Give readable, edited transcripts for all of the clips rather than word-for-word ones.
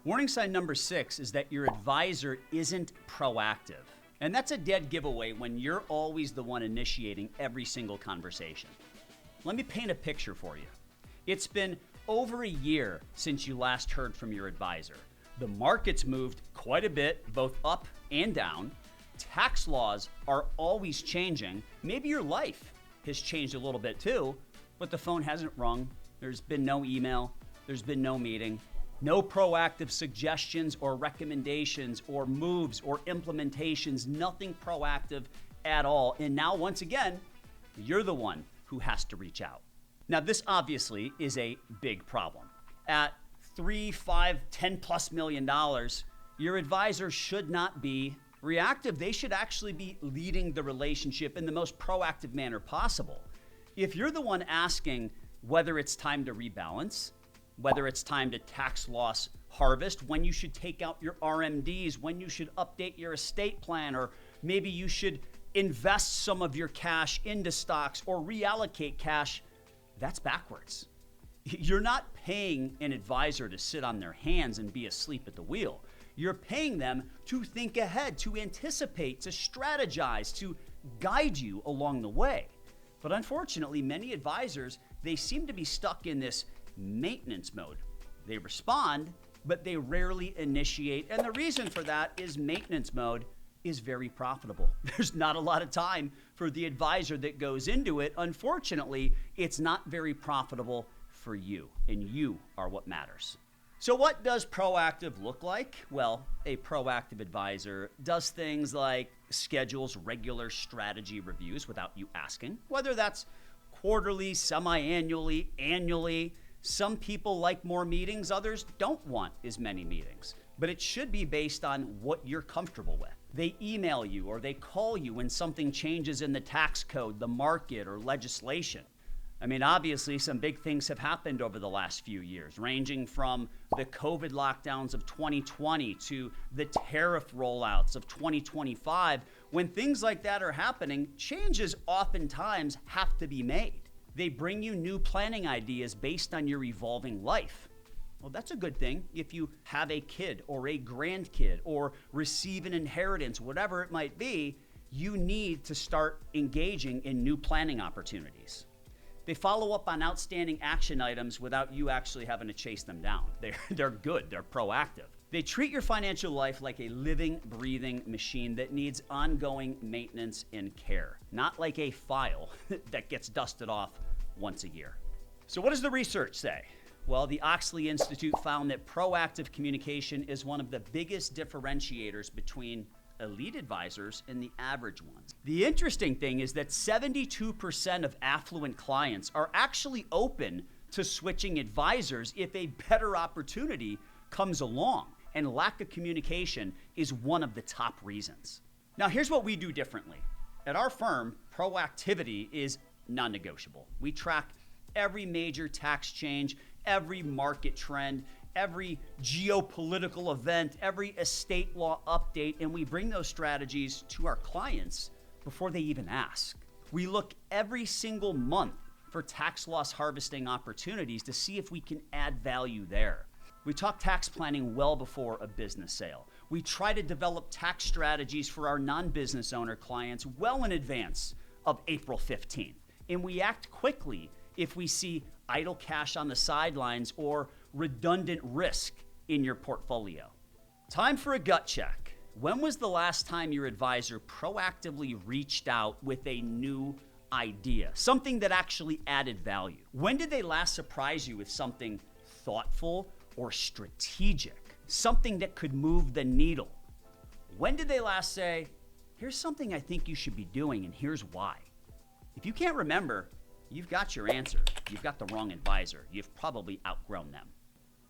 Warning sign number 6 is that your advisor isn't proactive. And that's a dead giveaway when you're always the one initiating every single conversation. Let me paint a picture for you. It's been over a year since you last heard from your advisor. The market's moved quite a bit, both up and down. Tax laws are always changing. Maybe your life has changed a little bit too, but the phone hasn't rung. There's been no email. There's been no meeting. No proactive suggestions or recommendations or moves or implementations, nothing proactive at all. And now, once again, you're the one who has to reach out. Now, this obviously is a big problem. At $3, $5, $10+ million, your advisor should not be reactive. They should actually be leading the relationship in the most proactive manner possible. If you're the one asking whether it's time to rebalance, whether it's time to tax loss harvest, when you should take out your RMDs, when you should update your estate plan, or maybe you should invest some of your cash into stocks or reallocate cash, that's backwards. You're not paying an advisor to sit on their hands and be asleep at the wheel. You're paying them to think ahead, to anticipate, to strategize, to guide you along the way. But unfortunately, many advisors, they seem to be stuck in this maintenance mode. They respond, but they rarely initiate. And the reason for that is maintenance mode is very profitable. There's not a lot of time for the advisor that goes into it. Unfortunately, it's not very profitable for you, and you are what matters. So what does proactive look like? Well, a proactive advisor does things like schedules regular strategy reviews without you asking, whether that's quarterly, semi-annually, annually. Some people like more meetings, others don't want as many meetings, but it should be based on what you're comfortable with. They email you or they call you when something changes in the tax code, the market, or legislation. I mean, obviously, some big things have happened over the last few years, ranging from the COVID lockdowns of 2020 to the tariff rollouts of 2025. When things like that are happening, changes oftentimes have to be made. They bring you new planning ideas based on your evolving life. Well, that's a good thing if you have a kid or a grandkid or receive an inheritance, whatever it might be. You need to start engaging in new planning opportunities. They follow up on outstanding action items without you actually having to chase them down. They're good, they're proactive. They treat your financial life like a living, breathing machine that needs ongoing maintenance and care, not like a file that gets dusted off once a year. So what does the research say? Well, the Oxley Institute found that proactive communication is one of the biggest differentiators between elite advisors and the average ones. The interesting thing is that 72% of affluent clients are actually open to switching advisors if a better opportunity comes along, and lack of communication is one of the top reasons. Now, here's what we do differently. At our firm, proactivity is non-negotiable. We track every major tax change, every market trend, every geopolitical event, every estate law update, and we bring those strategies to our clients before they even ask. We look every single month for tax loss harvesting opportunities to see if we can add value there. We talk tax planning well before a business sale. We try to develop tax strategies for our non-business owner clients well in advance of April 15th. And we act quickly if we see idle cash on the sidelines or redundant risk in your portfolio. Time for a gut check. When was the last time your advisor proactively reached out with a new idea, something that actually added value? When did they last surprise you with something thoughtful or strategic, something that could move the needle? When did they last say, here's something I think you should be doing and here's why? If you can't remember, you've got your answer. You've got the wrong advisor. You've probably outgrown them.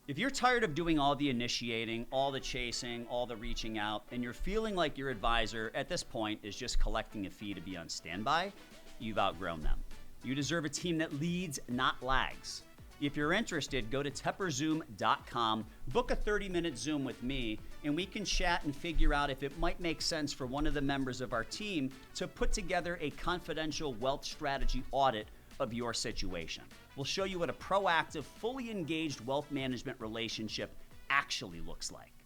If you're tired of doing all the initiating, all the chasing, all the reaching out, and you're feeling like your advisor at this point is just collecting a fee to be on standby, you've outgrown them. You deserve a team that leads, not lags. If you're interested, go to tepperzoom.com, book a 30-minute Zoom with me, and we can chat and figure out if it might make sense for one of the members of our team to put together a confidential wealth strategy audit of your situation. We'll show you what a proactive, fully engaged wealth management relationship actually looks like.